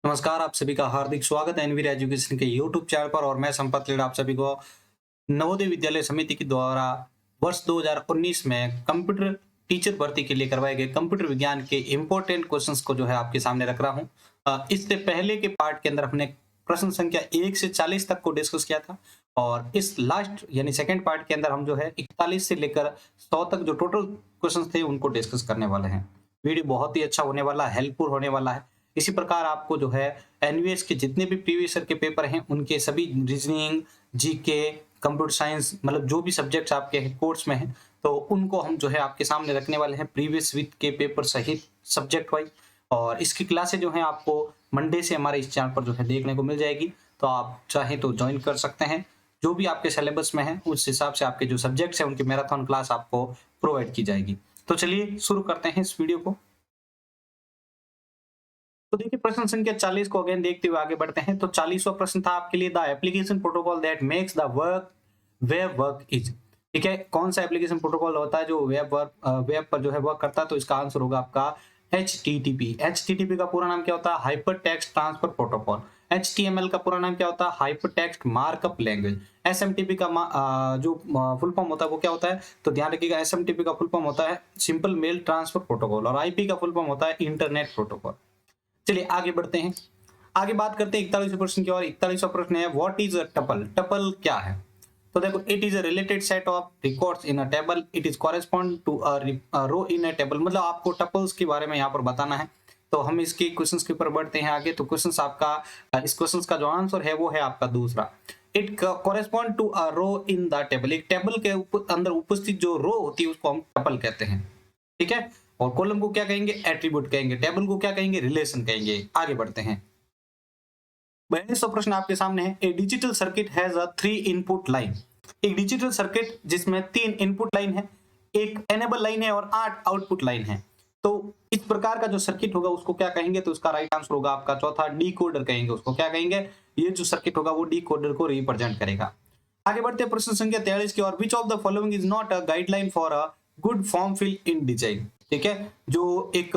नमस्कार, आप सभी का हार्दिक स्वागत है एनवीर एजुकेशन के यूट्यूब चैनल पर। और मैं संपत लीड आप सभी को नवोदय विद्यालय समिति के द्वारा वर्ष 2019 में कंप्यूटर टीचर भर्ती के लिए करवाए गए कंप्यूटर विज्ञान के इंपॉर्टेंट क्वेश्चंस को जो है आपके सामने रख रहा हूं। इससे पहले के पार्ट के अंदर हमने प्रश्न संख्या 1 से 40 तक को डिस्कस किया था, और इस लास्ट यानी सेकंड पार्ट के अंदर हम जो है 41 से लेकर 100 तक जो टोटल क्वेश्चंस थे उनको डिस्कस करने वाले हैं। वीडियो बहुत ही अच्छा होने वाला है, हेल्पफुल होने वाला है। इसी प्रकार आपको जो है एनवीएस के जितने भी प्रीवियस ईयर के पेपर हैं उनके सभी रीजनिंग, जीके, कंप्यूटर साइंस, मतलब जो भी सब्जेक्ट्स आपके कोर्स में हैं तो उनको हम जो है आपके सामने रखने वाले हैं प्रीवियस वीक के पेपर सहित सब्जेक्ट वाइज। और इसकी क्लासें जो हैं आपको मंडे से हमारे इस चैनल पर जो है देखने को मिल जाएगी, तो आप चाहें तो ज्वाइन कर सकते हैं। जो भी आपके सिलेबस में है उस हिसाब से आपके जो सब्जेक्ट्स हैं उनकी मैराथन क्लास आपको प्रोवाइड की जाएगी। तो चलिए शुरू करते हैं इस वीडियो को। तो देखिए, प्रश्न संख्या 40 को अगेन देखते हुए आगे बढ़ते हैं। तो 40वां प्रश्न था आपके लिए, the application protocol that makes the work web work is. ठीक है, कौन सा एप्लीकेशन प्रोटोकॉल होता है जो वेब पर जो है वर्क करता है? तो इसका आंसर होगा आपका HTTP। HTTP का पूरा नाम क्या होता है? Hyper text transfer protocol. HTML का पूरा नाम क्या होता है? Hyper text markup language. SMTP का जो फुल फॉर्म होता है वो क्या होता है? तो ध्यान रखिएगा, SMTP का फुल फॉर्म होता है सिंपल मेल ट्रांसफर प्रोटोकॉल, और IP का फुल फॉर्म होता है इंटरनेट प्रोटोकॉल। चलिए आगे बढ़ते हैं, आगे बात करते हैं 41वें प्रश्न की। और 41वां प्रश्न है, what is a tuple? Tuple क्या है? तो देखो, it is a related set of records in a table, it is correspond to a row in a table. मतलब आपको टपल्स के बारे में यहाँ पर बताना है। तो हम इसके क्वेश्चंस के ऊपर बढ़ते हैं आगे। तो क्वेश्चंस आपका इस क्वेश्चंस का जो आंसर है वो है आपका दूसरा। It correspond to a row in the table. एक टेबल के अंदर उपस्थित जो रो होती है उसको हम टपल कहते हैं। ठीक है, और कॉलम को क्या कहेंगे? एट्रीब्यूट कहेंगे। टेबल को क्या कहेंगे? रिलेशन कहेंगे। आगे बढ़ते हैं। 42वां प्रश्न आपके सामने है, a digital circuit has a 3 input line. एक डिजिटल सर्किट जिसमें 3 इनपुट लाइन है, एक एनेबल लाइन है और 8 आउटपुट लाइन है। तो इस प्रकार का जो सर्किट होगा उसको क्या कहेंगे? तो उसका राइट आंसर होगा आपका चौथा, डीकोडर कहेंगे उसको। क्या कहेंगे? ये जो सर्किट होगा वो डीकोडर को रिप्रेजेंट करेगा। आगे बढ़ते हैं प्रश्न संख्या 43 की ओर। Which of the following is not a guideline for a good form fill in design. ठीक है, जो एक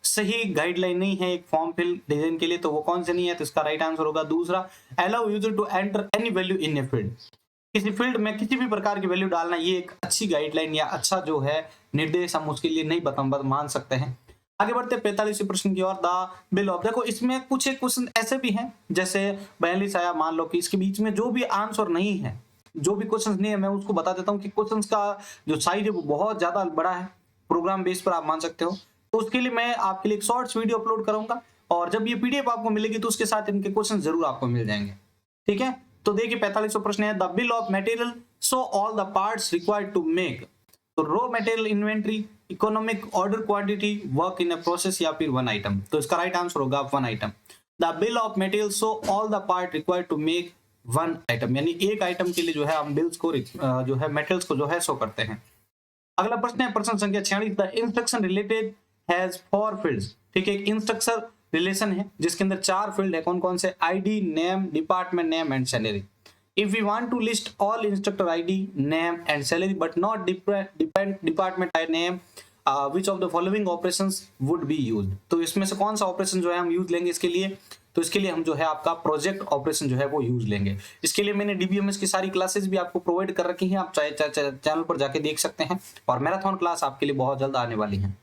सही गाइडलाइन नहीं है एक फॉर्म फिल डिजाइन के लिए, तो वो कौन से नहीं है? तो इसका राइट आंसर होगा दूसरा, allow user to enter any value in a field. किसी फील्ड में किसी भी प्रकार की वैल्यू डालना, ये एक अच्छी गाइडलाइन या अच्छा जो है निर्देश हम उसके लिए नहीं मान सकते हैं। आगे बढ़ते हैं 45वें प्रश्न की ओर। द बिल ऑफ, देखो इसमें कुछ एक क्वेश्चन ऐसे भी हैं, जैसे 42 आया, मान लो कि इसके बीच में जो भी आंसर नहीं है, जो भी क्वेश्चन नहीं है, मैं उसको बता देता हूँ कि क्वेश्चन का जो साइज है वो बहुत ज्यादा बड़ा है, प्रोग्राम बेस पर आप मान सकते हो। तो उसके लिए मैं आपके लिए एक शॉर्ट्स वीडियो अपलोड करूंगा, और जब ये पीडीएफ आपको मिलेगी तो उसके साथ इनके क्वेश्चन जरूर आपको मिल जाएंगे। ठीक है, तो देखिए 45वां प्रश्न है, the bill of material show all the parts required to make. तो raw material inventory, economic order quantity, work in a process, या फिर वन आइटम। तो इसका राइट आंसर होगा one item. The bill of material show all the part required to make one item, यानी एक item के लिए जो है हम बिल्स को जो है मटेरियल्स को जो है शो करते हैं। अगला प्रश्न है प्रश्न संख्या 46, the instruction related has 4 fields. ठीक है, एक इंस्ट्रक्शन रिलेशन है जिसके अंदर 4 फील्ड है। कौन कौन से? ID, name, department name and salary. If we want to list all instructor ID, name and salary but not department name, which of the following operations would be used? तो इसमें से कौन सा ऑपरेशन जो है हम यूज लेंगे इसके लिए? तो इसके लिए हम जो है आपका प्रोजेक्ट ऑपरेशन जो है वो यूज लेंगे। इसके लिए मैंने डीबीएमएस की सारी क्लासेस भी आपको प्रोवाइड कर रखी हैं, आप चाहे चैनल पर जाके देख सकते हैं, और मैराथन क्लास आपके लिए बहुत जल्द आने वाली है।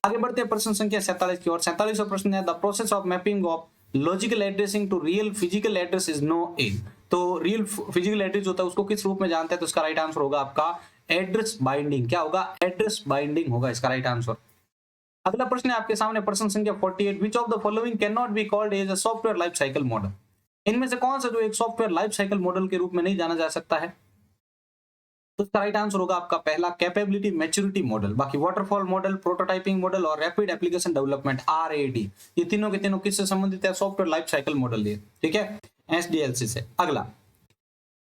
आगे बढ़ते हैं प्रश्न संख्या 47 की ओर। 47वां प्रश्न है, the process of mapping of logical addressing to real physical address is known in. तो रियल फिजिकल एड्रेस होता है उसको किस रूप में जानते हैं? तो इसका राइट आंसर होगा आपका एड्रेस बाइंडिंग। क्या होगा? एड्रेस बाइंडिंग होगा इसका राइट आंसर। अगला प्रश्न है आपके सामने प्रश्न संख्या 48, which of the following can not be called as a software life cycle model. इनमें से कौन सा जो एक सॉफ्टवेयर लाइफ साइकिल मॉडल के रूप में नहीं जाना जा सकता है? तो इसका राइट आंसर होगा आपका पहला, कैपेबिलिटी मैच्योरिटी मॉडल। बाकी वाटरफॉल मॉडल, प्रोटोटाइपिंग मॉडल और रैपिड एप्लीकेशन डेवलपमेंट RAD, ये तीनों के तीनों किससे संबंधित है? सॉफ्टवेयर लाइफ साइकिल मॉडल ये। ठीक है, SDLC से। अगला,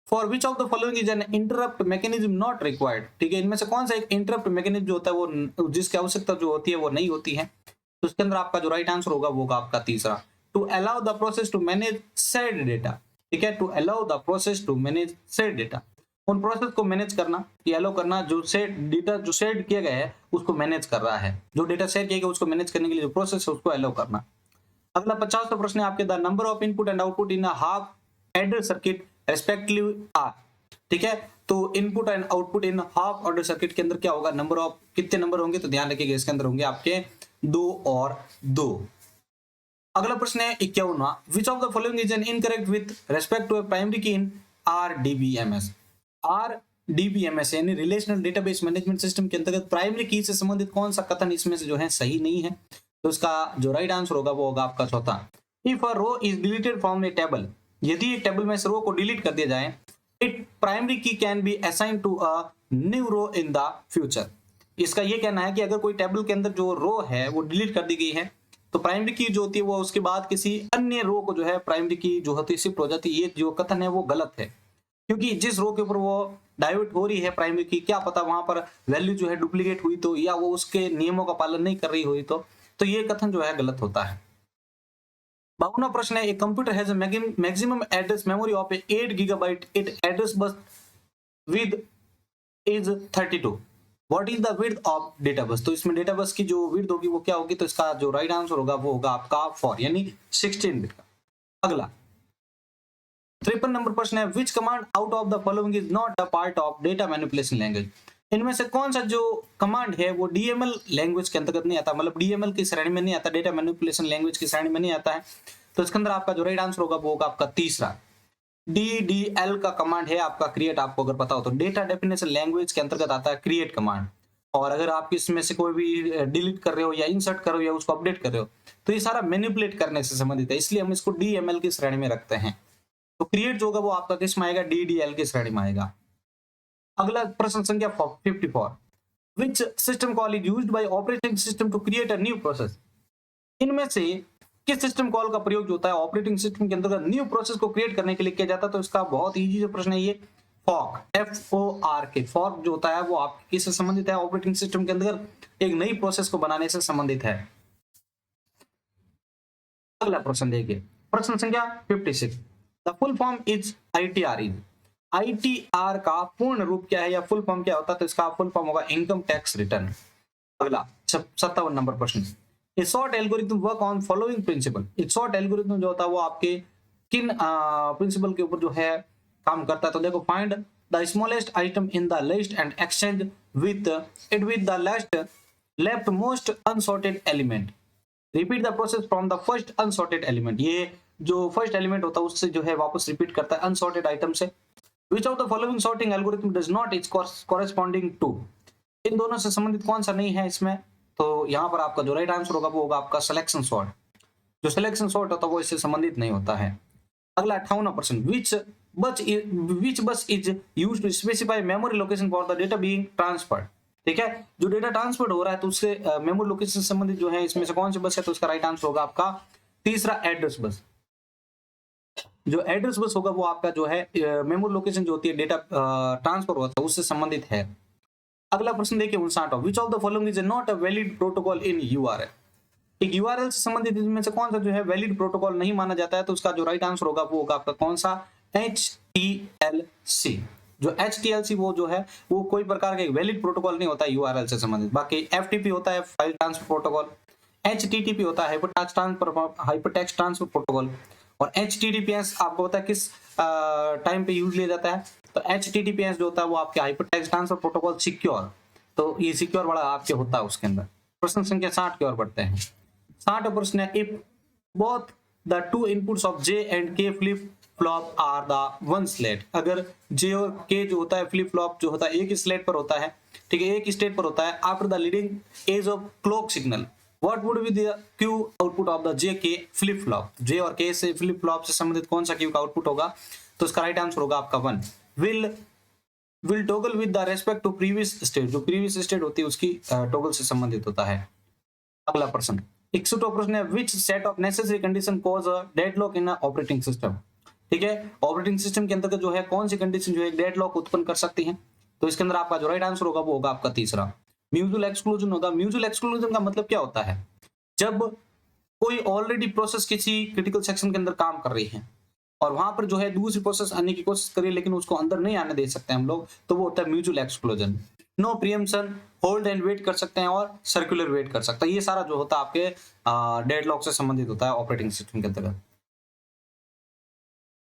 for which of the following is N interrupt mechanism not required. ठीक है, इनमें से कौन सा एक इंटरप्ट मैकेनिज्म जो होता है वो जिसकी आवश्यकता जो होती है वो नहीं होती है? तो इसके अंदर आपका जो राइट आंसर होगा वो होगा आपका तीसरा, to allow the process to manage shared data. ठीक है, to allow the process to manage shared data, उन प्रोसेस को मैनेज करना या अलाउ करना जो शेयर डेटा जो शेयर किया गया है उसको मैनेज कर रहा है, जो डेटा शेयर किया गया उसको मैनेज करने के लिए जो प्रोसेस है उसको अलाउ करना। अगला 50वां प्रश्न है आपके, the number of input and output in a half adder circuit respectively are. ठीक है, तो input and output in half order circuit के अंदर क्या होगा, नंबर ऑफ कितने नंबर होंगे, तो ध्यान रखिएगा इसके अंदर होंगे आपके 2 और 2। अगला प्रश्न है 51वां, which of the following is an incorrect with respect to a primary key in RDBMS. RDBMS यानी रिलेशनल डेटाबेस मैनेजमेंट सिस्टम के अंतर्गत प्राइमरी की से संबंधित कौन सा कथन इसमें से जो है सही नहीं है, तो इसका जो राइट आंसर होगा वो होगा आपका चौथा। If a row is deleted from a table, यदि एक टेबल में से रो को डिलीट कर दिया जाए, it primary key can be assign to a new row in the future. इसका ये कहना है कि अगर कोई टेबल के अंदर जो रो है वो डिलीट कर दी गई है, तो प्राइमरी की जो होती है वो उसके बाद किसी अन्य रो को जो है प्राइमरी की जो होती है शिफ्ट हो जाती है। ये जो कथन है वो गलत है, क्योंकि जिस रो के ऊपर वो डाइवर्ट हो रही है प्राइमरी की, क्या पता वहां पर वैल्यू जो है डुप्लीकेट हुई तो, या वो उसके नियमों का पालन नहीं कर रही हुई तो ये कथन जो है गलत होता है। 52वां प्रश्न है, a computer has a maximum address memory of 8 gigabyte, it address bus with is 32, what is the width of data bus. तो इसमें डेटा बस की जो विड्थ होगी वो क्या होगी, तो इसका जो राइट आंसर होगा वो होगा आपका 4 यानी 16 बिट का। अगला 53 नंबर प्रश्न है, विच command out of the following is not a part of data manipulation language. इनमें से कौन सा जो कमांड है वो डीएमएल लैंग्वेज के अंतर्गत नहीं आता, मतलब डीएमएल की श्रेणी में नहीं आता, डेटा मैनिपुलेशन लैंग्वेज की श्रेणी में नहीं आता है। तो इसके अंदर आपका जो राइट आंसर होगा वो होगा आपका तीसरा। DDL का कमांड है आपका क्रिएट, आपको अगर पता हो तो डेटा डेफिनेशन लैंग्वेज के अंतर्गत आता है क्रिएट कमांड। और अगर आप इसमें से कोई भी डिलीट कर रहे हो या इंसर्ट कर रहे हो या उसको अपडेट कर रहे हो, तो ये सारा मैनिपुलेट करने से संबंधित है, इसलिए हम इसको डीएमएल की श्रेणी में रखते हैं। तो क्रिएट जो होगा वो आपका किस में आएगा, DDL की श्रेणी में आएगा। अगला प्रश्न संख्या 54, which system call is used by operating system to create a new process. इनमें से किस सिस्टम कॉल का प्रयोग जो होता है ऑपरेटिंग सिस्टम के अंदर न्यू प्रोसेस को क्रिएट करने के लिए किया जाता है, तो इसका बहुत इजी जो प्रश्न है ये फॉर्क, FORK। फॉर्क जो होता है वो आप किससे संबंधित है, ऑपरेटिंग सिस्टम के अंदर एक नई प्रोसेस को बनाने से संबंधित है। अगला प्रश्न देखिए, प्रश्न संख्या 56, the full form is ITR। ITR का पूर्ण रूप क्या है या फुल फॉर्म क्या होता है, तो इसका फुल फॉर्म होगा इनकम टैक्स रिटर्न। अगला 57 नंबर प्रश्न, a sort algorithm work on following principle. एक सॉर्ट एल्गोरिथम जो होता है वो आपके किन प्रिंसिपल के ऊपर जो है काम करता है, तो देखो, find the smallest item in the list and exchange with it with the left most unsorted element, repeat the process from the first unsorted element. ये जो फर्स्ट एलिमेंट होता है उससे जो है वापस रिपीट करता है अनसॉर्टेड आइटम से। Which of the following sorting algorithm does not is corresponding to, इन दोनों से संबंधित कौन सा नहीं है इसमें, तो यहाँ पर आपका जो राइट आंसर होगा वो होगा आपका सिलेक्शन सॉर्ट। जो सिलेक्शन सॉर्ट होता है वो इससे संबंधित नहीं होता है। अगला 58वां प्रश्न, which bus is used to specify memory location for the data being transferred। ठीक है, जो डेटा ट्रांसफर हो रहा है तो उससे मेमोरी लोकेशन से संबंधित जो है इसमें से कौन सी बस है, तो उसका राइट आंसर होगा आपका तीसरा एड्रेस बस। जो एड्रेस बस होगा वो आपका जो है मेमोरी लोकेशन जो होती है डेटा ट्रांसफर होता है उससे संबंधित है। अगला प्रश्न देखिए 59, विच of the following is not a valid protocol in URL। एक URL से संबंधित इनमें से कौन सा जो है वैलिड प्रोटोकॉल नहीं माना जाता है, तो उसका जो राइट आंसर होगा वो होगा आपका कौन सा, HTLC। जो HTLC वो जो है वो कोई प्रकार का एक वैलिड प्रोटोकॉल नहीं होता है URL से संबंधित। बाकी FTP होता है फाइल ट्रांसफर प्रोटोकॉल, HTTP होता है हाइपरटेक्स्ट ट्रांसफर प्रोटोकॉल, और HTTPS आपको पता है किस टाइम पे यूज लिया जाता है, तो HTTPS जो होता है वो आपके हाइपरटेक्स्ट ट्रांसफर प्रोटोकॉल सिक्योर, तो ये सिक्योर वाला आपके होता है उसके अंदर। प्रश्न संख्या 60 की ओर बढ़ते हैं। 60 प्रश्न है, if both the two inputs of J and K flip flop are the one slate, अगर J और K जो होता है फ्लिप फ्लॉप जो होता है एक स्लेट पर होता है, ठीक है, एक स्टेट पर होता है, after the leading edge of clock signal, What would be the Q output of the J K flip flop? J और K से फ्लिप फ्लॉप से संबंधित कौन सा Q का आउटपुट होगा, तो इसका राइट आंसर होगा आपका 1। Will toggle with the respect to previous state, जो previous state होती है उसकी टॉगल से संबंधित होता है। अगला प्रश्न 61वां प्रश्न है, which set of necessary condition cause a deadlock in a operating system। ठीक है, ऑपरेटिंग सिस्टम के अंतर्गत जो है कौन सी कंडीशन जो है डेडलॉक उत्पन्न कर सकती है, तो इसके अंदर आपका जो राइट आंसर होगा वो होगा आपका तीसरा, म्यूचुअल एक्सक्लूजन होगा। म्यूचुअल एक्सक्लूजन का मतलब क्या होता है, जब कोई ऑलरेडी प्रोसेस किसी क्रिटिकल सेक्शन के अंदर काम कर रही है और वहां पर जो है दूसरी प्रोसेस आने की कोशिश करिए लेकिन उसको अंदर नहीं आने दे सकते हम लोग, तो वो होता है mutual exclusion. No preemption, hold and wait कर सकते हैं और सर्कुलर वेट कर सकता है। ये सारा जो होता है आपके डेडलॉक से संबंधित होता है ऑपरेटिंग सिस्टम के अंतर्गत।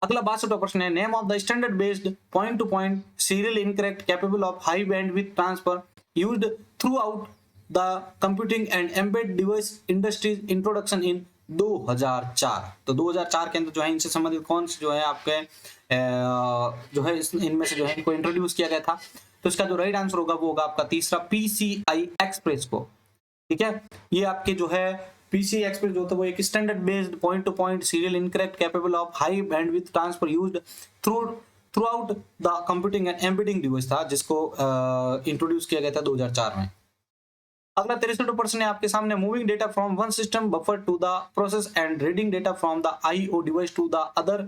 अगला 62वां प्रश्न है, name of the standard based point two point serial incorrect capable of high bandwidth transfer used through out the computing and embed device industries introduction in 2004। तो 2004 के अंदर जो है इनसे संबंधित कौन से जो है आपके जो है इनमें से जो है इनको इंट्रोड्यूस किया गया था। तो इसका जो राइट आंसर होगा वो होगा आपका तीसरा, पीसीआई एक्सप्रेस को। ठीक है, ये आपके जो है पीसीआई एक्सप्रेस जो था वो एक standard based point two point serial incorrect capable of high bandwidth transfer used through out the computing and embedding device था, जिसको इंट्रोड्यूस किया गया था 2004 में। अगला 63 प्रश्न है आपके सामने, moving data from one system buffer to the process and reading data from the IO device to the other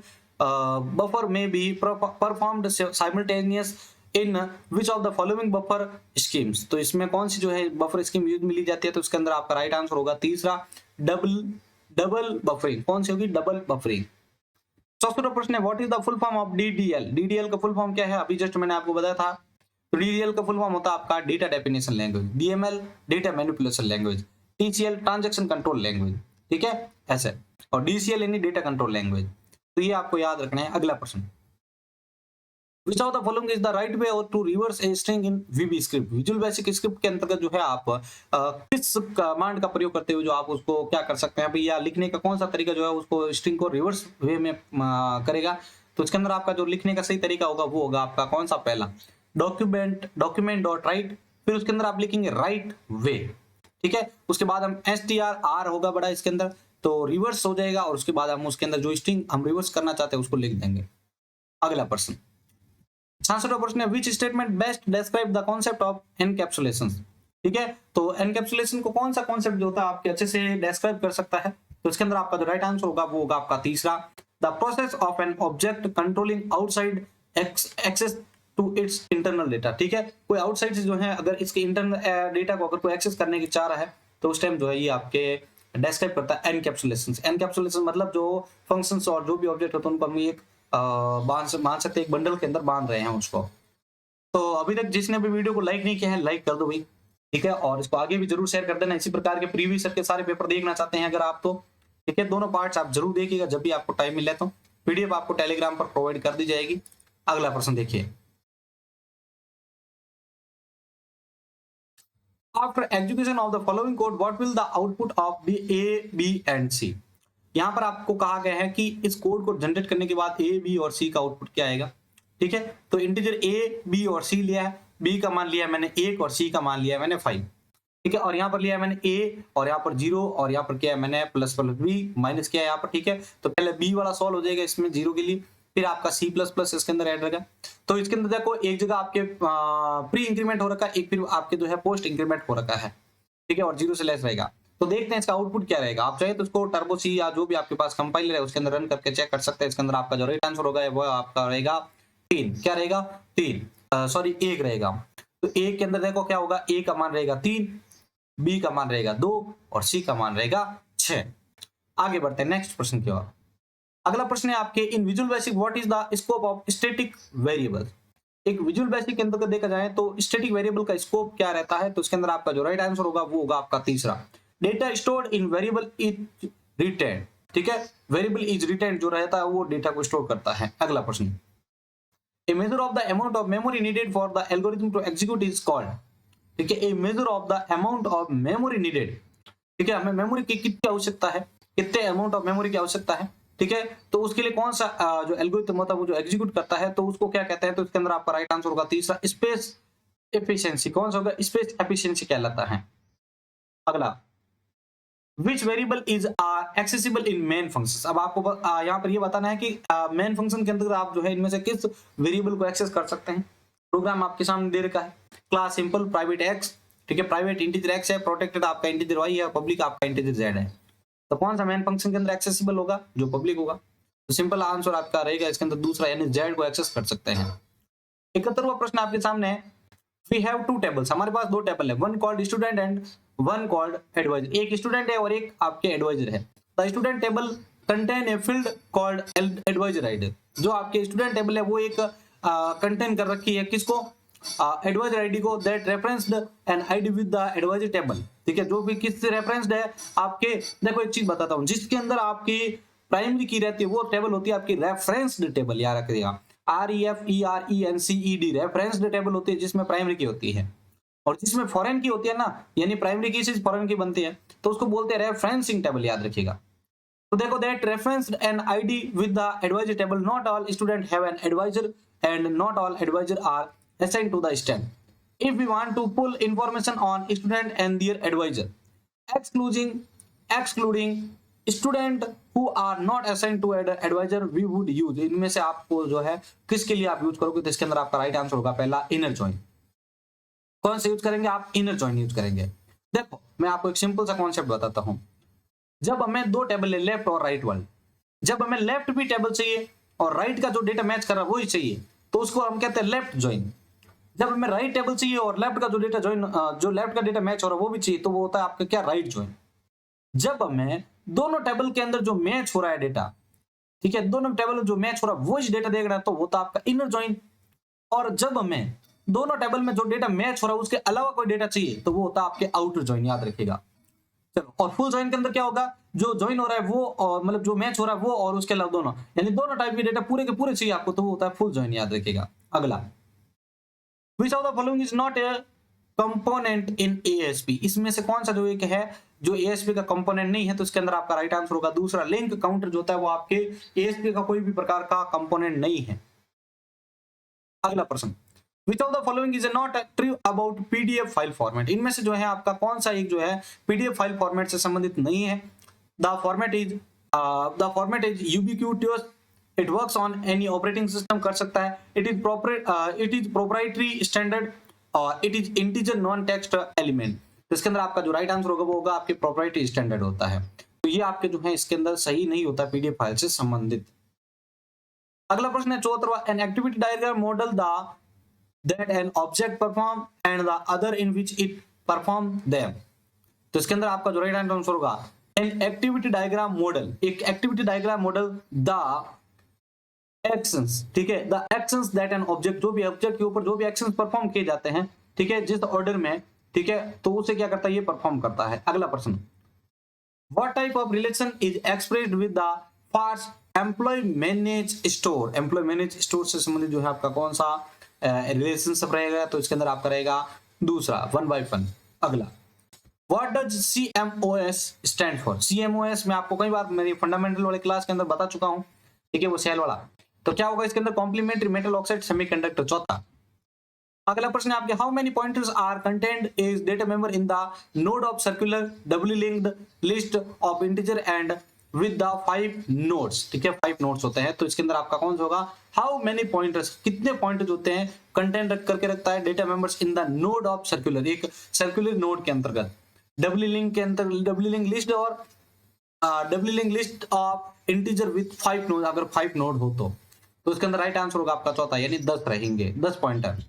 buffer may be performed simultaneous in which of the following buffer schemes. तो इसमें कौन सी जो है buffer scheme use मिली जाती है। तो इसके अंदर आपका राइट आंसर होगा तीसरा, डबल बफरिंग। कौन सी होगी? Double buffering. 64वां प्रश्न है, what is the full form of DDL. DDL का फुल फॉर्म क्या है? अभी जस्ट मैंने आपको बताया था। तो डीडीएल का फुल फॉर्म होता है आपका data definition language, DML data manipulation language, TCL transaction control language. ठीक है, ऐसे। और डीसीएल यानी डेटा कंट्रोल लैंग्वेज। तो ये आपको याद रखना है। अगला प्रश्न, Which of the following is the right way or to reverse a string in VB script? Visual basic script के अंतर्गत जो है आप किस कमांड का प्रयोग करते हुए जो आप उसको क्या कर सकते हैं या लिखने का कौन सा तरीका जो है उसको स्ट्रिंग को रिवर्स वे में करेगा। तो इसके अंदर आपका जो लिखने का सही तरीका होगा वो होगा आपका कौन सा? पहला, डॉक्यूमेंट डॉट राइट, फिर उसके अंदर आप लिखेंगे राइट वे। ठीक है, उसके बाद हम STR होगा बड़ा इसके अंदर, तो रिवर्स हो जाएगा, और उसके बाद हम उसके अंदर जो स्ट्रिंग हम रिवर्स करना चाहते हैं उसको लिख देंगे। अगला प्रश्न, 66वां प्रश्न है, which statement best describe the concept of encapsulation. ठीक है, तो एनकैप्सुलेशन को कौन सा कॉन्सेप्ट जो होता है आपके अच्छे से डिस्क्राइब कर सकता है। तो इसके अंदर आपका जो राइट आंसर होगा वो होगा आपका तीसरा, the process of an object controlling outside access to its internal data. ठीक है, कोई आउटसाइड से जो है अगर इसके इंटरनल डेटा को अगर कोई एक्सेस करने की चाह रहा है तो उस टाइम जो है ये आपके डिस्क्राइब करता है एनकैप्सुलेशन। एनकैप्सुलेशन मतलब जो फंक्शंस और जो भी ऑब्जेक्ट होते हैं उनको हम एक बांध सकते हैं, एक बंडल के अंदर बांध रहे हैं उसको। तो अभी तक जिसने भी वीडियो को लाइक नहीं किया है लाइक कर दो भाई। ठीक है, और इसको आगे भी जरूर शेयर कर देना। इसी प्रकार के प्रीवियस ईयर के सारे पेपर देखना चाहते हैं अगर आप तो ठीक है, दोनों पार्ट्स आप जरूर देखिएगा जब भी आपको टाइम मिले। तो पीडीएफ आपको टेलीग्राम पर प्रोवाइड कर दी जाएगी। अगला प्रश्न देखिए, after execution of the following code what will the output of the A B and C. यहाँ पर आपको कहा गया है कि इस कोड को जनरेट करने के बाद ए बी और सी का आउटपुट क्या आएगा। ठीक है, तो इंटीजर ए बी और सी लिया है, बी का मान लिया है मैंने 1 और सी का मान लिया है मैंने 5। ठीक है, और यहाँ पर लिया है मैंने ए और यहाँ पर 0 और यहाँ पर क्या है मैंने प्लस बी माइनस किया है यहाँ पर। ठीक है, तो पहले बी वाला सॉल्व हो जाएगा इसमें 0 के लिए, फिर आपका सी प्लस प्लस इसके अंदर ऐड रहेगा। तो इसके अंदर देखो एक जगह आपके प्री इंक्रीमेंट हो रखा है, एक फिर आपके जो है पोस्ट इंक्रीमेंट हो रखा है। ठीक है, और 0 से लेस रहेगा। तो देखते हैं इसका आउटपुट क्या रहेगा। आप चाहे तो इसको टर्बो सी या जो भी आपके पास कंपाइलर है उसके अंदर रन करके चेक कर सकते हैं। इसके अंदर आपका जो राइट आंसर होगा वो आपका रहेगा 3। क्या रहेगा? 3 सॉरी 1 रहेगा। तो 1 के अंदर देखो क्या होगा, ए का मान रहेगा 3, बी का मान रहेगा 2 और सी का मान रहेगा 6। आगे बढ़ते हैं नेक्स्ट प्रश्न की ओर। अगला प्रश्न है आपके, इन visual basic what is the scope of static variable. एक विजुअल बेसिक के अंदर देखा जाए तो स्टैटिक वेरिएबल का स्कोप क्या रहता है। तो इसके अंदर आपका जो राइट आंसर होगा वो होगा आपका तीसरा, data stored in variable is retain. ठीक है, वेरिएबल इज रिटेन जो रहता है वो डेटा को स्टोर करता है। अगला प्रश्न, a measure of the amount of memory needed for the algorithm to execute is called. ठीक है, a measure of the amount of memory needed. ठीक है, हमें मेमोरी की कितनी आवश्यकता है, कितने अमाउंट ऑफ मेमोरी की आवश्यकता है। ठीक है, तो उसके लिए कौन सा जो एल्गोरिथम होता है वो जो एग्जीक्यूट करता है तो उसको क्या कहते हैं। तो इसके अंदर आपका राइट आंसर होगा तीसरा, स्पेस एफिशिएंसी। कौन सा होगा? स्पेस एफिशिएंसी कहलाता है। अगला, which variable is accessible in main function. अब आपको यहाँ पर ये बताना है कि मेन फंक्शन के अंदर आप जो है इनमें से किस वेरिएबल को एक्सेस कर सकते हैं। प्रोग्राम आपके सामने दे रखा है, क्लास सिंपल प्राइवेट एक्स। ठीक है, प्राइवेट इंटीजर एक्स है, प्रोटेक्टेड आपका इंटीजर वाई है, पब्लिक आपका इंटीजर जेड है। तो कौन सा मेन फंक्शन के अंदर एक्सेसिबल होगा? जो पब्लिक होगा। तो सिंपल आंसर आपका रहेगा इसके अंदर दूसरा, यानी जेड को एक्सेस कर सकते हैं। 71वां प्रश्न आपके सामने है, वी हैव 2 टेबल्स। हमारे पास 2 टेबल है, one called student and one called advisor. एक स्टूडेंट है और एक आपके एडवाइजर है। The student table contain a field called advisor ID. जो आपके स्टूडेंट टेबल है वो एक कंटेन कर रखी है किसको? एडवाइजर आईडी को that referenced an ID with the advisor table, ठीक है, जो भी किससे रेफरेंस्ड है आपके, देखो एक चीज बताता हूं, जिसके अंदर आपकी प्राइमरी की रहती है वो टेबल होती है आपकी रेफरेंस्ड टेबल, याद रखिएगा, REFERENCED, रेफरेंस्ड टेबल होती है जिसमें प्राइमरी की होती है, और जिसमें फॉरेन की होती है ना, यानी प्राइमरी की चीज फॉरेन की बनती है, तो उसको बोलते हैं रेफरेंसिंग टेबल, याद रखिएगा। तो देखो that referenced an ID with the advisor table, not all student have an advisor and not all advisor are assigned to the STEM. If we want to pull information on student and their advisor, excluding student who are not assigned to advisor, we would use, इनमें से आपको जो है किसके लिए आप use करोगे, तो इसके अंदर आपका राइट आंसर होगा पहला इनर जॉइन। कौन से यूज करेंगे आप, इनर जॉइन यूज करेंगे। देखो मैं आपको एक सिंपल सा कॉन्सेप्ट बताता हूं, जब हमें दो टेबल है लेफ्ट और राइट वाली, जब हमें लेफ्ट भी टेबल चाहिए और राइट का जो डेटा मैच कर रहा है वही चाहिए, तो उसको हम कहते हैं लेफ्ट ज्वाइन। जब हमें राइट टेबल चाहिए और लेफ्ट का जो डेटा ज्वाइन, जो लेफ्ट का डेटा मैच हो रहा है वो भी चाहिए, तो वो होता है आपका क्या, राइट ज्वाइन। जब हमें दोनों टेबल के अंदर जो मैच हो रहा है डेटा, ठीक है, दोनों टेबल जो मैच हो रहा है वो इस डेटा देख रहा है, तो वो होता है आपका इनर ज्वाइन। और जब हमें दोनों टेबल में जो डेटा मैच हो रहा है उसके अलावा कोई डेटा चाहिए, तो वो होता है आपके आउटर ज्वाइन, याद रखिएगा। चलो, और फुल ज्वाइन के अंदर क्या होगा, जो ज्वाइन हो रहा है वो और मतलब जो मैच हो रहा है वो और उसके अलावा दोनों, यानी दोनों टाइप के डेटा पूरे के पूरे चाहिए आपको, तो वो होता है फुल ज्वाइन, याद रखिएगा। अगला, Which of the following is not a component in ASP, इसमें से कौन सा जो एक है जो ASP का कंपोनेंट नहीं है, तो इसके अंदर आपका राइट आंसर होगा दूसरा, लिंक काउंटर जो होता है वो आपके ASP का कोई भी प्रकार का कंपोनेंट नहीं है। अगला प्रश्न, Which of the following is not true about PDF file format, इनमें से जो है आपका कौन सा एक जो है PDF फाइल फॉर्मेट से संबंधित नहीं है। The format is ubiquitous, it works on any operating system, कर सकता है, इट इज प्रोप्राइटरी स्टैंडर्ड, और it is integer non text element. तो इसके अंदर आपका जो राइट आंसर होगा वो होगा आपके प्रोप्राइटरी स्टैंडर्ड होता है। तो ये आपके जो है इसके अंदर सही नहीं होता पीडीएफ फाइल से संबंधित। अगला प्रश्न है 74वां, an activity diagram model the that an object perform and the other in which it perform them. तो इसके अंदर आपका जो राइट आंसर होगा एन एक्टिविटी डायग्राम मॉडल, एक activity diagram model the actions, ठीक है, the actions that an object, जो भी ऑब्जेक्ट के ऊपर जो भी एक्शंस परफॉर्म किए जाते हैं, ठीक है, जिस ऑर्डर में, ठीक है, तो उसे क्या करता है, ये परफॉर्म करता है। अगला प्रश्न, what type of relation is expressed with the phrase employ manage store, employ manage store से संबंधित जो है आपका कौन सा रिलेशनशिप रहेगा, तो इसके अंदर आपका रहेगा दूसरा 1/1। अगला, what does CMOS stand for, CMOS में आपको कई बार मेरी फंडामेंटल वाले क्लास के अंदर बता चुका हूं, ठीक है, वो सेल वाला। तो क्या होगा इसके अंदर, कॉम्प्लीमेंट्री मेटल ऑक्साइड सेमीकंडक्टर। चौथा, अगला प्रश्न है आपके, how many pointers are content is data member in the node of circular doubly linked list of integer and with the 5 nodes, ठीक है, 5 नोड्स होते हैं। तो इसके अंदर आपका कौन सा होगा, हाउ मेनी पॉइंटर्स, कितने पॉइंटर्स होते हैं कंटेंट रख करके रखता है data members in the node of circular, एक सर्कुलर नोड के अंतर्गत, डबली लिंक के अंतर डबली लिंक लिस्ट और doubly link list of integer with 5 node, अगर 5 नोड हो तो इसके अंदर राइट आंसर होगा आपका चौथा, यानी 10 रहेंगे, 10 पॉइंटर।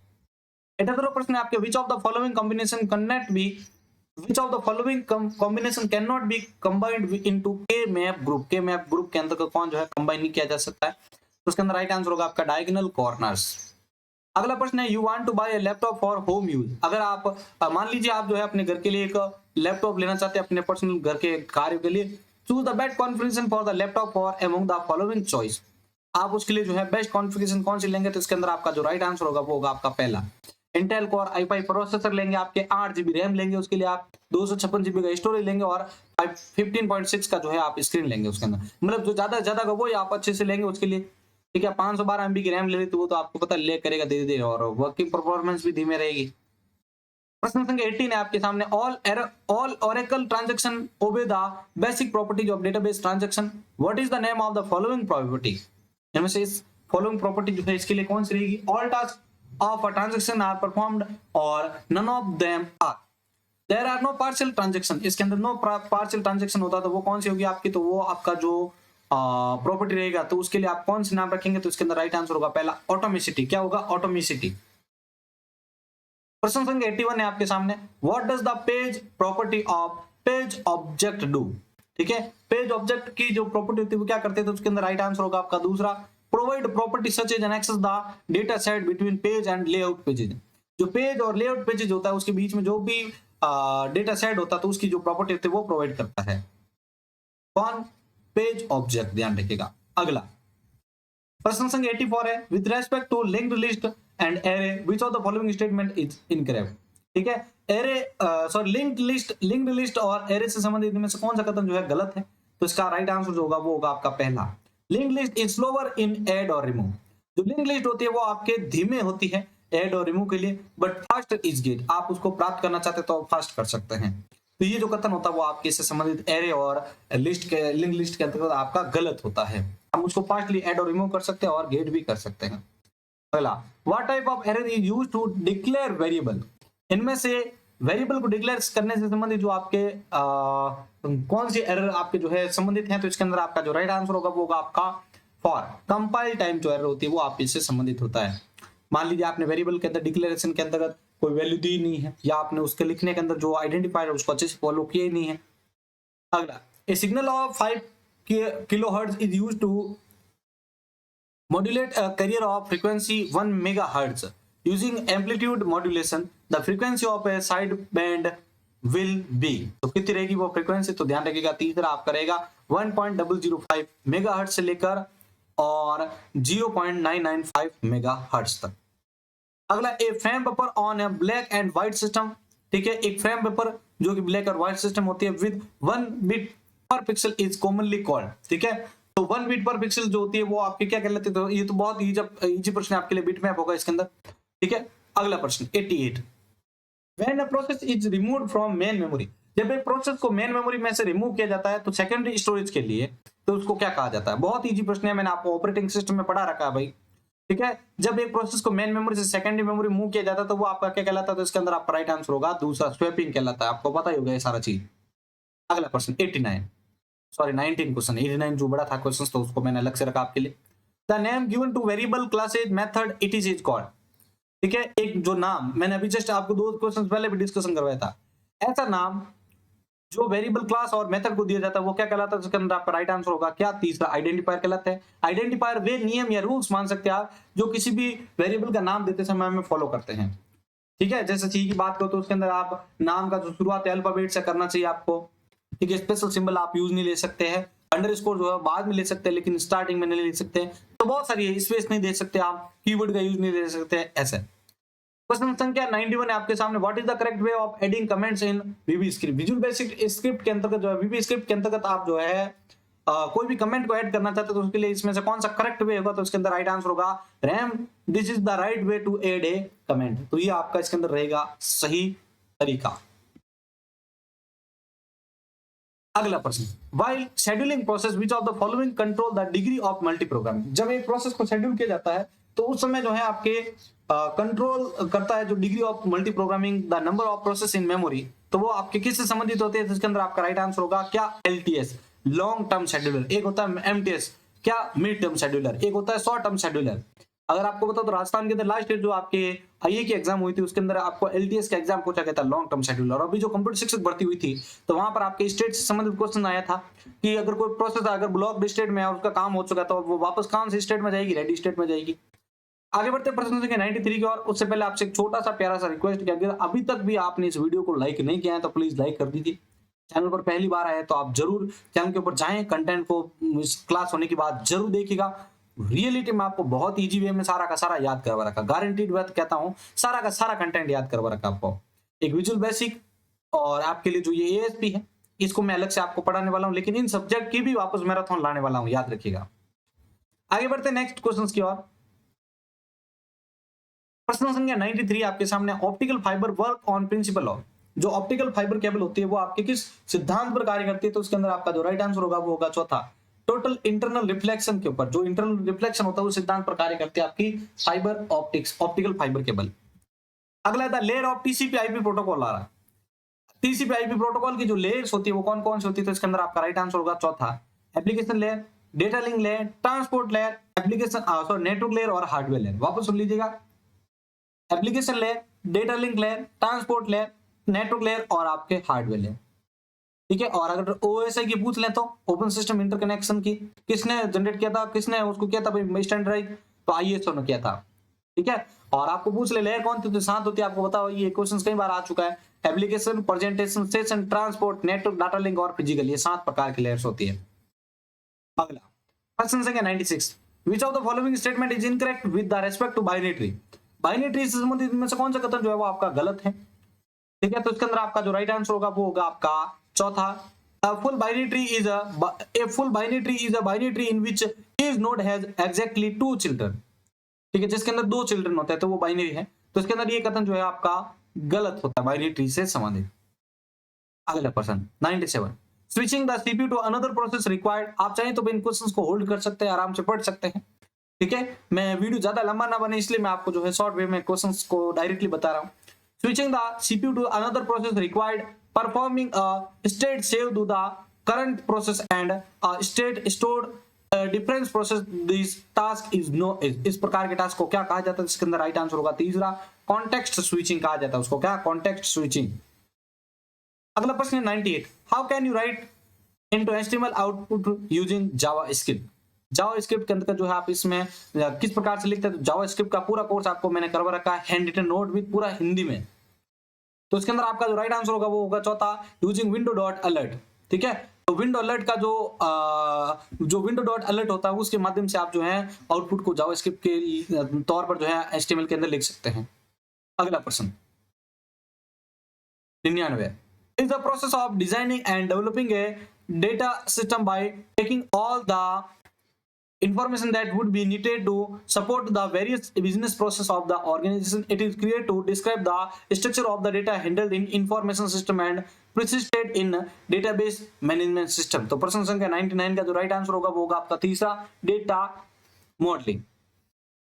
78वां प्रश्न है आपके, विच of the following combination cannot be, which of the following combination can not B combined into के मैप ग्रुप, के मैप ग्रुप के अंदर कौन जो है कंबाइन नहीं किया जा सकता है, तो उसके अंदर राइट आंसर होगा आपका डायगोनल कॉर्नर्स। अगला प्रश्न है, you want to buy a laptop for home use, अगर आप मान लीजिए आप जो है अपने घर के लिए एक लैपटॉप लेना चाहते हैं अपने पर्सनल घर के कार्य के लिए, choose the best configuration for the laptop for among the following choice, आप उसके लिए जो है बेस्ट कॉन्फ़िगरेशन कौन सी लेंगे, तो इसके अंदर आपका जो राइट आंसर होगा वो होगा आपका पहला, इंटेल कोर i5 प्रोसेसर लेंगे, आपके 8 GB रैम लेंगे, उसके लिए आप 256 GB का स्टोरेज लेंगे और 15.6 का जो है आप स्क्रीन लेंगे उसके अंदर, मतलब जो ज्यादा का वो आप अच्छे से लेंगे उसके लिए, ठीक है। 512 MB की रैम ले ली तो वो तो आपको पता ले करेगा धीरे धीरे और वर्किंग परफॉर्मेंस भी धीमे रहेगी। प्रश्न संख्या 18 है आपके सामने, all Oracle transaction obey the basic properties of database transaction, what is the name of the following property, इनमें से इस फॉलोइंग प्रॉपर्टी जो है इसके लिए कौन सी रहेगी, all task of a transaction are performed or none of them are, there are no partial transaction, इसके अंदर no partial transaction होता तो वो कौन सी होगी आपकी, तो वो आपका जो प्रॉपर्टी रहेगा, तो उसके लिए आप कौन सी नाम रखेंगे, तो इसके अंदर राइट आंसर होगा पहला ऑटोमेसिटी, क्या होगा ऑटोमेसिटी। प्रश्न संख्या 81 है आपके सामने, what does the page property of page object do, ठीक है, पेज ऑब्जेक्ट की जो प्रॉपर्टी होती है वो क्या करते हैं, तो उसके अंदर राइट आंसर होगा आपका दूसरा, provide property such as an access the data set between page and layout pages, जो पेज और लेआउट पेजेज होता है उसके बीच में जो भी डेटा सेट होता है तो उसकी जो प्रॉपर्टी होती है वो प्रोवाइड करता है कौन? पेज ऑब्जेक्ट, ध्यान रखिएगा। अगला प्रश्न संख्या 84 है, with respect to linked list and array which of the following statement is incorrect. ठीक है, एरे सॉरी लिंक्ड लिस्ट और एरे से संबंधित इनमें से कौन सा कथन जो है गलत है? तो इसका राइट आंसर जो होगा वो होगा आपका पहला, linked list is slower in add और रिमूव। जो लिंक्ड लिस्ट होती है वो आपके धीमे होती है ऐड और रिमूव के लिए, बट फास्ट इज गेट, आप उसको प्राप्त करना चाहते तो आप फास्ट कर सकते हैं। तो ये जो कथन होता है वो आपके इससे संबंधित एरे और लिस्ट के लिंक लिस्ट के अंतर्गत आपका गलत होता है। हम उसको फास्टली ऐड और रिमूव कर सकते हैं और गेट भी कर सकते हैं। अगला, what type of error is used to declare variable. इनमें से वेरिएबल को डिक्लेयर करने से संबंधित जो आपके कौन सी एरर आपके जो है संबंधित हैं? तो इसके अंदर आपका जो राइट आंसर होगा वो होगा आपका फॉर। कंपाइल टाइम जो एरर होती है वो आप इससे संबंधित होता है। मान लीजिए आपने वेरिएबल के अंदर डिक्लेरेशन के अंतर्गत कोई वैल्यू दी नहीं है, या आपने उसके लिखने के अंदर जो आइडेंटिफायर है उसको अच्छे से फॉलो किया ही नहीं है। अगला, a signal of 5 kilohertz is used to modulate a carrier of frequency 1 megahertz using amplitude modulation. The frequency of a sideband will be, तो कितनी रहेगी वो फ्रीक्वेंसी? तो ध्यान रखिएगा, तीसरा आपका रहेगा 1.005 मेगाहर्ट्ज से लेकर और 0.995 मेगाहर्ट्ज तक। अगला, a frame paper on a black and white system. ठीक है, एक फ्रेम पेपर जो कि ब्लैक और व्हाइट सिस्टम होती है विद 1 बिट पर पिक्सल इज कॉमनली कॉल्ड। ठीक है, तो 1 बिट पर पिक्सल जो होती है वो आपके क्या कहलाती है? तो ये तो बहुत इजी प्रश्न आपके लिए, बिट मैप होगा इसके अंदर। ठीक है, अगला प्रश्न 88, when a process is removed from main memory. जब एक प्रोसेस को मेन मेमोरी में से रिमूव किया जाता है तो सेकेंडरी स्टोरेज के लिए तो उसको क्या कहा जाता है? बहुत इजी प्रश्न है, मैंने आपको ऑपरेटिंग सिस्टम में पढ़ा रखा है भाई। ठीक है, जब एक प्रोसेस को मेन मेमोरी से सेकेंडरी मेमोरी मूव किया जाता है तो वो आपका क्या कहलाता है? तो इसके अंदर आपका राइट आंसर होगा दूसरा, स्वैपिंग कहलाता है। आपको पता ही होगा ये सारा चीज। अगला प्रश्न 89 क्वेश्चन 89 जो बड़ा था क्वेश्चन तो उसको मैंने अलग से रखा आपके लिए। The name given two variable classes method it is called. ठीक है, एक जो नाम मैंने अभी जस्ट आपको 2 क्वेश्चन पहले भी डिस्कशन करवाया था, ऐसा नाम जो वेरिएबल क्लास और मेथड को दिया जाता है वो क्या कहलाता है? इसके अंदर आपका राइट आंसर होगा क्या? तीसरा, आइडेंटिफायर कहलाता है। आइडेंटिफायर वे नियम या रूल्स मान सकते हैं आप जो किसी भी वेरिएबल का नाम देते समय हमें फॉलो करते हैं। ठीक है, जैसे सी की बात करो तो उसके अंदर आप नाम का जो शुरुआत है अल्फाबेट से करना चाहिए आपको। ठीक है, स्पेशल सिंबल आप यूज नहीं ले सकते हैं, अंडरस्कोर जो है बाद में ले सकते हैं लेकिन स्टार्टिंग में नहीं ले सकते। तो बहुत सारी है, स्पेस नहीं दे सकते आप, कीवर्ड का यूज नहीं ले सकते, ऐसे। क्वेश्चन संख्या 91 है आपके सामने, what is the correct way of adding comments in VB script. Visual basic script के अंतर्गत जो है वीबी स्क्रिप्ट के अंतर्गत आप जो है कोई भी कमेंट को ऐड करना चाहते हो तो उसके लिए इसमें से कौन सा करेक्ट वे होगा? तो इसके अंदर राइट आंसर होगा RAM, this is the right way to add a comment. तो ये आपका इसके अंदर रहेगा सही तरीका। अगला प्रश्न, while scheduling process which of the following control the degree of multi programming. जब एक प्रोसेस को शेड्यूल किया जाता है तो उस समय जो है आपके कंट्रोल करता है जो degree of multi programming the number of process in memory, तो वो आपके किससे संबंधित होते हैं? तो इसके अंदर आपका राइट आंसर होगा क्या? LTS, long term scheduler. एक होता है एमटीएस, क्या? Mid term scheduler. एक होता है शॉर्ट टर्म शेड्यूलर। अगर आपको बताओ तो राजस्थान के अंदर लास्ट ईयर जो आपके आईए की एग्जाम हुई थी उसके अंदर आपको एलटीएस का एग्जाम पूछा गया था, लॉन्ग टर्म शेड्यूलर। और अभी जो कंप्यूटर शिक्षक भर्ती हुई थी तो वहां पर आपके स्टेट से संबंधित क्वेश्चन आया था कि अगर कोई प्रोसेस अगर ब्लॉक स्टेट में है और उसका काम हो चुका तो वो वापस कौन से स्टेट में जाएगी? रेडी स्टेट में जाएगी। आगे बढ़ते प्रश्न संख्या 93 की और उससे पहले आपसे एक छोटा सा प्यारा सा रिक्वेस्ट किया, अगर अभी तक भी आपने इस वीडियो को लाइक नहीं किया है तो प्लीज लाइक कर दीजिए। चैनल पर पहली बार आए तो आप जरूर चैनल के ऊपर जाएं, कंटेंट को क्लास होने के बाद जरूर देखिएगा। रियलिटी में आपको बहुत इजी वे में सारा का सारा याद करवा रखा, गारंटीड बात कहता हूं, सारा का सारा कंटेंट याद करवा रखा आपको। एक विजुअल बेसिक और आपके लिए जो ये एएसपी है इसको मैं अलग से आपको पढ़ाने वाला हूं, लेकिन इन सब्जेक्ट की भी वापस मैराथन लाने वाला हूं, याद रखिएगा। आगे बढ़ते नेक्स्ट क्वेश्चन की ओर। प्रश्न संख्या 93 आपके सामने, optical fibre work on principle of. जो ऑप्टिकल फाइबर केबल होती है वो आपके किस सिद्धांत पर कार्य करती है? तो उसके अंदर आपका जो राइट आंसर होगा वो होगा चौथा, टोटल इंटरनल रिफ्लेक्शन के ऊपर। जो इंटरनल रिफ्लेक्शन होता है वो सिद्धांत पर कार्य करती है आपकी fiber optics, optical fiber cable. अगला था layer of TCP IP protocol आ रहा है। टीसीपी आईपी प्रोटोकॉल की जो लेयर्स होती है वो कौन कौन सी होती है? तो इसके अंदर आपका राइट आंसर होगा चौथा, application layer, data link layer, transport layer, application sorry network layer और हार्डवेयर लेयर। वापस सुन लीजिएगा, application layer, data link layer, transport layer, network layer और आपके हार्डवेयर लेयर। ठीक है, और अगर ओएसआई की पूछ लें तो ओपन सिस्टम इंटरकनेक्शन की किसने जनरेट किया था, किसने उसको किया था भाई स्टैंडर्डाइज? तो आईएसओ ने किया था। ठीक है। और आपको पूछ ले लेयर कौन सी शांत होती है, आपको बताओ, ये क्वेश्चन कई बार आ चुका है। Application, presentation, session, transport, network, data link और फिजिकल, ये 7 प्रकार की लेयर्स होती है। अगला क्वेश्चन संख्या 96, which of the following statement is incorrect with the respect to binary tree. Binary tree से संबंधित इनमें से कौन सा कथन जो है वो आपका गलत है, ठीक है। तो इसके अंदर आपका जो राइट आंसर होगा वो होगा आपका चौथा, a full binary tree is a binary tree in which each node has exactly 2 children, ठीक है, जिसके अंदर 2 चिल्ड्रन होते हैं तो वो बाइनरी है। तो इसके अंदर ये कथन जो है आपका गलत होता है बाइनरी ट्री से संबंधित। अगला question 97, switching the CPU to another process required. आप चाहें तो इन क्वेश्चंस को होल्ड कर सकते हैं, आराम से पढ़ सकते हैं, ठीक है। मैं वीडियो ज्यादा लंबा ना बने इसलिए मैं आपको जो है शॉर्ट वे में क्वेश्चंस को डायरेक्टली बता रहा हूं। Switching the CPU to another process required performing a state save to the current process and a state stored difference process this task is known. इस प्रकार के टास्क को क्या कहा जाता है, इसके अंदर राइट आंसर होगा तीसरा, कॉन्टेक्स्ट स्विचिंग कहा जाता है उसको, क्या, कॉन्टेक्स्ट स्विचिंग। अगला प्रश्न है 98, how can you right into HTML output using JavaScript. JavaScript के अंदर जो है आप इसमें किस प्रकार से लिखते हैं, तो जावास्क्रिप्ट का पूरा कोर्स आपको मैंने करवा रखा है, हैंड रिटन नोट विद पूरा हिंदी में। तो इसके अंदर आपका जो राइट आंसर होगा वो होगा चौथा, यूजिंग विंडो डॉट अलर्ट, ठीक है। तो विंडो अलर्ट का जो विंडो डॉट अलर्ट होता है उसके माध्यम से आप जो है आउटपुट को जावास्क्रिप्ट के तौर पर जो है एचटीएमएल के अंदर लिख सकते हैं। अगला प्रश्न 99, is the process of designing and developing a data system by taking all the information that would be needed to support the various business process of the organization. It is created to describe the structure of the data handled in information system and persisted in database management system. तो प्रश्न संख्या 99 का जो right answer होगा वो होगा आपका तीसरा, डेटा मॉडलिंग।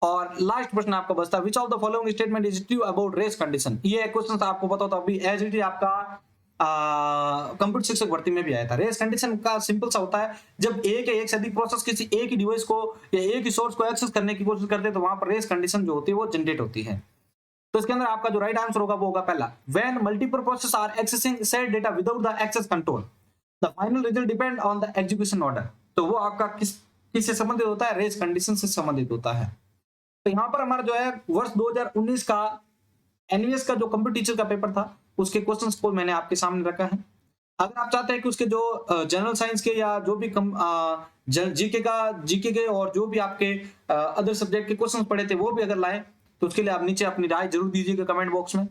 और लास्ट प्रश्न आपका बचता है, which of the following statement is true about race condition. ये क्वेश्चन आपको पता होता अभी एज इट इज आपका कंप्यूटर शिक्षक भर्ती में भी आया था। रेस कंडीशन का सिंपल सा होता है, जब एक से अधिक प्रोसेस किसी एक ही डिवाइस को या एक ही सोर्स को एक्सेस करने की कोशिश करते हैं तो वहां पर रेस कंडीशन जो होती है वो जनरेट होती है। तो इसके अंदर आपका जो राइट आंसर होगा वो होगा पहला, when multiple process are accessing said data without the access control the final result depend on the execution order. तो वो आपका किससे संबंधित होता है, रेस कंडीशन से संबंधित होता है। तो यहाँ पर हमारा जो है वर्ष 2019 का एनवीएस का जो कंप्यूटर टीचर का पेपर था उसके क्वेश्चंस को मैंने आपके सामने रखा है। अगर आप चाहते हैं कि उसके जो जनरल साइंस के या जो भी जीके के और जो भी आपके अदर सब्जेक्ट के क्वेश्चंस पढ़े थे वो भी अगर लाएं तो उसके लिए आप नीचे अपनी राय जरूर दीजिएगा कमेंट बॉक्स में।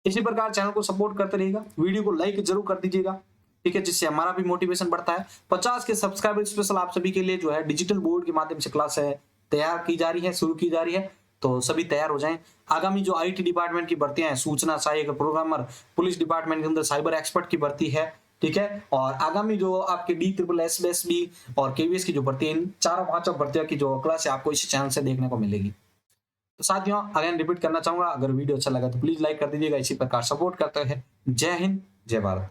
इसी प्रकार चैनल को सपोर्ट करते रहिएगा, वीडियो को लाइक जरूर कर दीजिएगा, ठीक है, जिससे हमारा भी मोटिवेशन बढ़ता है। 50 के सब्सक्राइबर स्पेशल आप सभी के लिए जो है डिजिटल बोर्ड के माध्यम से क्लास है तैयार की जा रही है, शुरू की जा रही है, तो सभी तैयार हो जाएं। आगामी जो आईटी डिपार्टमेंट की भर्तियां हैं, सूचना सहायक प्रोग्रामर, पुलिस डिपार्टमेंट के अंदर साइबर एक्सपर्ट की भर्ती है, ठीक है, और आगामी जो आपके DSSB और KVS की जो भर्ती है, इन चारों पांचों भर्तियों की जो क्लास है आपको इस चैनल से देखने को मिलेगी। तो साथियों अगेन रिपीट करना चाहूंगा, अगर वीडियो अच्छा लगा तो प्लीज लाइक कर दीजिएगा, इसी प्रकार सपोर्ट करते हैं। जय हिंद, जय भारत।